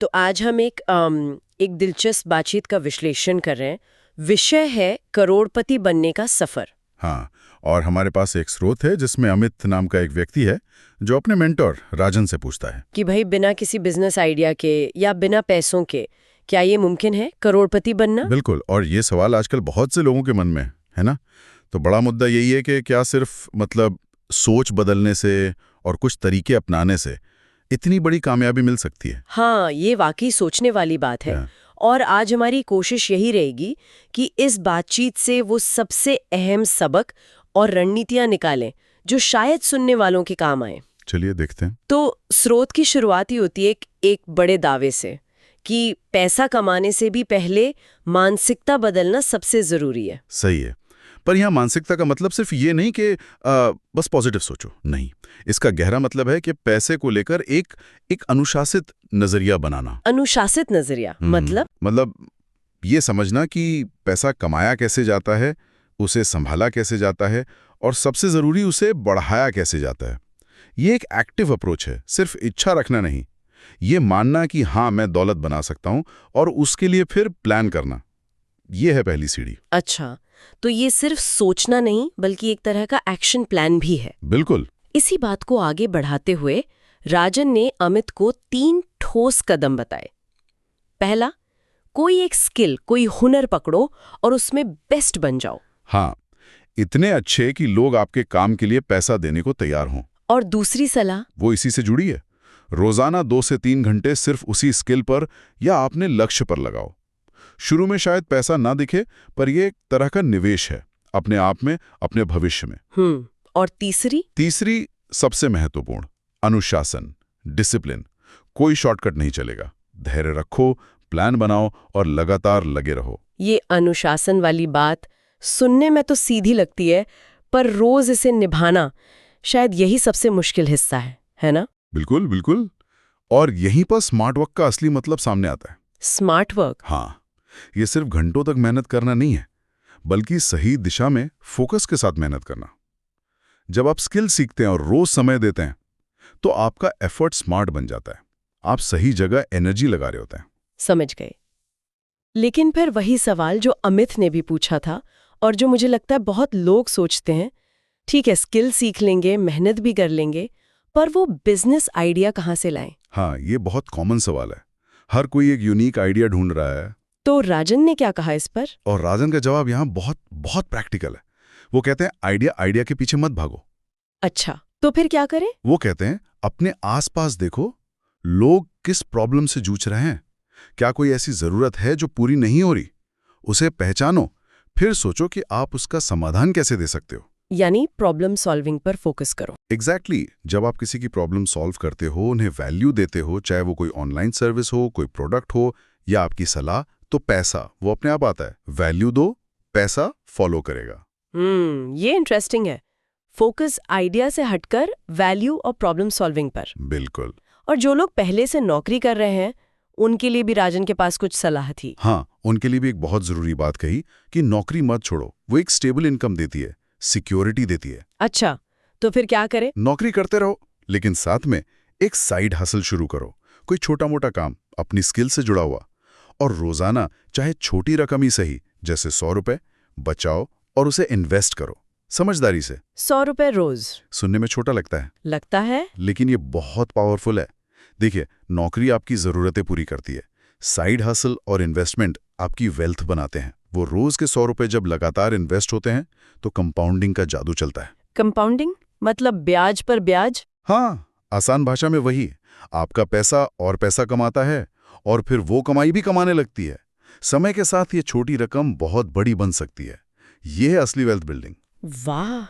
तो आज हम एक दिलचस्प बातचीत का विश्लेषण कर रहे हैं। विषय है करोड़पति बनने का सफर। हाँ, और हमारे पास एक स्रोत है जिसमें अमित नाम का एक व्यक्ति है जो अपने मेंटोर राजन से पूछता है कि भाई बिना किसी बिजनेस आइडिया के या बिना पैसों के क्या ये मुमकिन है करोड़पति बनना? बिल्कुल। और ये सवाल आजकल बहुत से लोगों के मन में है ना। तो बड़ा मुद्दा यही है कि क्या सिर्फ सोच बदलने से और कुछ तरीके अपनाने से इतनी बड़ी कामयाबी मिल सकती है। हाँ, ये वाकई सोचने वाली बात है। और आज हमारी कोशिश यही रहेगी कि इस बातचीत से वो सबसे अहम सबक और रणनीतियां निकालें जो शायद सुनने वालों के काम आए। चलिए देखते हैं। तो स्रोत की शुरुआत ही होती है एक बड़े दावे से कि पैसा कमाने से भी पहले मानसिकता बदलना सबसे जरूरी है। सही है, पर यहाँ मानसिकता का मतलब सिर्फ ये नहीं कि बस पॉजिटिव सोचो, नहीं। इसका गहरा मतलब है कि पैसे को लेकर एक अनुशासित नजरिया बनाना। अनुशासित नजरिया मतलब ये समझना कि पैसा कमाया कैसे जाता है, उसे संभाला कैसे जाता है और सबसे जरूरी उसे बढ़ाया कैसे जाता है। ये एक एक्टिव अप्रोच है, सिर्फ इच्छा रखना नहीं। ये मानना कि हाँ, मैं दौलत बना सकता हूँ और उसके लिए फिर प्लान करना। ये है पहली सीढ़ी। अच्छा, तो ये सिर्फ सोचना नहीं बल्कि एक तरह का एक्शन प्लान भी है। बिल्कुल। इसी बात को आगे बढ़ाते हुए राजन ने अमित को 3 ठोस कदम बताए। पहला, कोई एक स्किल, कोई हुनर पकड़ो और उसमें बेस्ट बन जाओ। हाँ, इतने अच्छे कि लोग आपके काम के लिए पैसा देने को तैयार हों। और दूसरी सलाह वो इसी से जुड़ी है। रोजाना 2 से 3 घंटे सिर्फ उसी स्किल पर या अपने लक्ष्य पर लगाओ। शुरू में शायद पैसा ना दिखे, पर यह एक तरह का निवेश है अपने आप में, अपने भविष्य में। और तीसरी सबसे महत्वपूर्ण, अनुशासन, डिसिप्लिन। कोई शॉर्टकट नहीं चलेगा। धैर्य रखो, प्लान बनाओ और लगातार लगे रहो। ये अनुशासन वाली बात सुनने में तो सीधी लगती है, पर रोज इसे निभाना शायद यही सबसे मुश्किल हिस्सा है ना? बिल्कुल बिल्कुल। और यहीं पर स्मार्ट वर्क का असली मतलब सामने आता है। Smart work? हाँ, ये सिर्फ घंटों तक मेहनत करना नहीं है, बल्कि सही दिशा में फोकस के साथ मेहनत करना। जब आप स्किल सीखते हैं और रोज समय देते हैं, तो आपका एफर्ट स्मार्ट बन जाता है। आप सही जगह एनर्जी लगा रहे होते हैं। समझ गए। लेकिन फिर वही सवाल जो अमित ने भी पूछा था और जो मुझे लगता है बहुत लोग सोचते हैं, ठीक है स्किल सीख लेंगे, मेहनत भी कर लेंगे, पर वो बिजनेस आइडिया कहाँ से लाएं? हाँ, ये बहुत कॉमन सवाल है। हर कोई एक यूनिक आइडिया ढूंढ रहा है। तो राजन ने क्या कहा इस पर? और राजन का जवाब यहाँ बहुत बहुत प्रैक्टिकल है। वो कहते हैं आइडिया के पीछे मत भागो। अच्छा, तो फिर क्या करें? वो कहते हैं अपने आसपास देखो, लोग किस प्रॉब्लम से जूझ रहे हैं। क्या कोई ऐसी जरूरत है जो पूरी नहीं हो रही? उसे पहचानो, फिर सोचो कि आप उसका समाधान कैसे दे सकते हो। यानी प्रॉब्लम सॉल्विंग पर फोकस करो। एग्जैक्टली। जब आप किसी की प्रॉब्लम सॉल्व करते हो, उन्हें वैल्यू देते हो, चाहे वो कोई ऑनलाइन सर्विस हो, कोई प्रोडक्ट हो या आपकी सलाह, तो पैसा वो अपने आप आता है। वैल्यू दो, पैसा फॉलो करेगा। ये इंटरेस्टिंग है। फोकस आइडिया से हटकर वैल्यू और प्रॉब्लम सॉल्विंग पर। बिल्कुल। और जो लोग पहले से नौकरी कर रहे हैं, उनके लिए भी राजन के पास कुछ सलाह थी। हाँ, उनके लिए भी एक बहुत जरूरी बात कही कि नौकरी मत छोड़ो। वो एक स्टेबल इनकम देती है, सिक्योरिटी देती है। अच्छा, तो फिर क्या करें? नौकरी करते रहो, लेकिन साथ में एक साइड हसल शुरू करो। कोई छोटा मोटा काम अपनी स्किल से जुड़ा हुआ, और रोजाना चाहे छोटी रकम ही सही, जैसे 100 रुपए बचाओ और उसे इन्वेस्ट करो समझदारी से। 100 रुपए रोज? सुनने में छोटा लगता है, लेकिन ये बहुत पावरफुल है। देखिए, नौकरी आपकी जरूरतें पूरी करती है, साइड हसल और इन्वेस्टमेंट आपकी वेल्थ बनाते हैं। वो रोज के 100 रुपए जब लगातार इन्वेस्ट होते हैं, तो कंपाउंडिंग का जादू चलता है। कंपाउंडिंग मतलब ब्याज पर ब्याज? हाँ, आसान भाषा में वही। आपका पैसा और पैसा कमाता है और फिर वो कमाई भी कमाने लगती है। समय के साथ ये छोटी रकम बहुत बड़ी बन सकती है। ये है असली वेल्थ बिल्डिंग। वाह,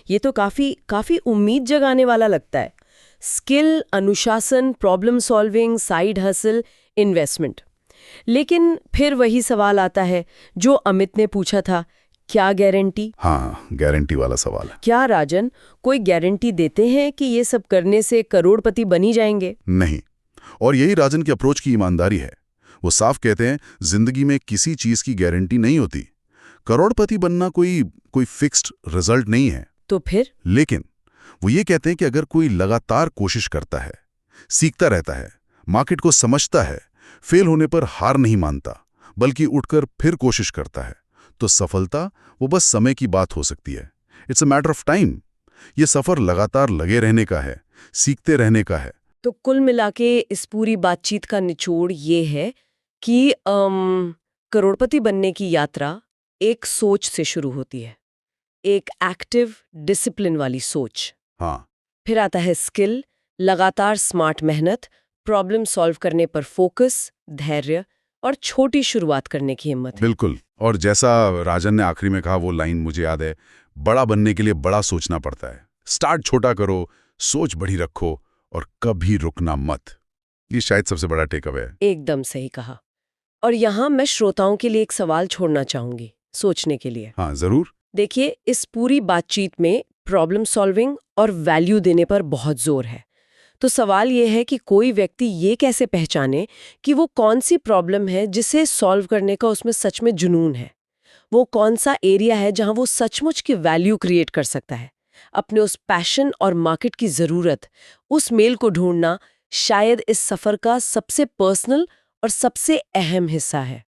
ये तो काफी उम्मीद जगाने वाला लगता है। स्किल, अनुशासन, problem solving, side hustle, investment. लेकिन फिर वही सवाल आता है जो अमित ने पूछा था, क्या गारंटी? हाँ, गारंटी वाला सवाल है। क्या राजन कोई गारंटी देते हैं कि ये सब करने से करोड़पति बनी जाएंगे? नहीं, और यही राजन की अप्रोच की ईमानदारी है। वो साफ कहते हैं, जिंदगी में किसी चीज की गारंटी नहीं होती। करोड़पति बनना कोई फिक्स्ड रिजल्ट नहीं है। तो फिर? लेकिन वो ये कहते हैं कि अगर कोई लगातार कोशिश करता है, सीखता रहता है, मार्केट को समझता है, फेल होने पर हार नहीं मानता, बल्कि उठकर फिर कोशिश करता है, तो सफलता वो बस समय की बात हो सकती है। It's a matter of time. ये सफर लगातार लगे रहने का है, सीखते रहने का है। तो कुल मिला के इस पूरी बातचीत का निचोड़ ये है कि करोड़पति बनने की यात्रा एक सोच से शुरू होती है, एक एक्टिव डिसिप्लिन वाली सोच। हाँ, फिर आता है स्किल, लगातार स्मार्ट मेहनत, प्रॉब्लम सॉल्व करने पर फोकस, धैर्य और छोटी शुरुआत करने की हिम्मत है। बिल्कुल। और जैसा राजन ने आखिरी में कहा, वो लाइन मुझे याद है, बड़ा बनने के लिए बड़ा सोचना पड़ता है। स्टार्ट छोटा करो, सोच बड़ी रखो और कभी रुकना मत। ये शायद सबसे बड़ा टेक अवे है। एकदम सही कहा। और यहाँ मैं श्रोताओं के लिए एक सवाल छोड़ना चाहूंगी, सोचने के लिए। हाँ, जरूर। देखिए, इस पूरी बातचीत में प्रॉब्लम सॉल्विंग और वैल्यू देने पर बहुत जोर है। तो सवाल ये है कि कोई व्यक्ति ये कैसे पहचाने कि वो कौन सी प्रॉब्लम है जिसे सॉल्व करने का उसमें सच में जुनून है। वो कौन सा एरिया है जहां वो सचमुच की वैल्यू क्रिएट कर सकता है। अपने उस पैशन और मार्केट की ज़रूरत, उस मेल को ढूंढना शायद इस सफ़र का सबसे पर्सनल और सबसे अहम हिस्सा है।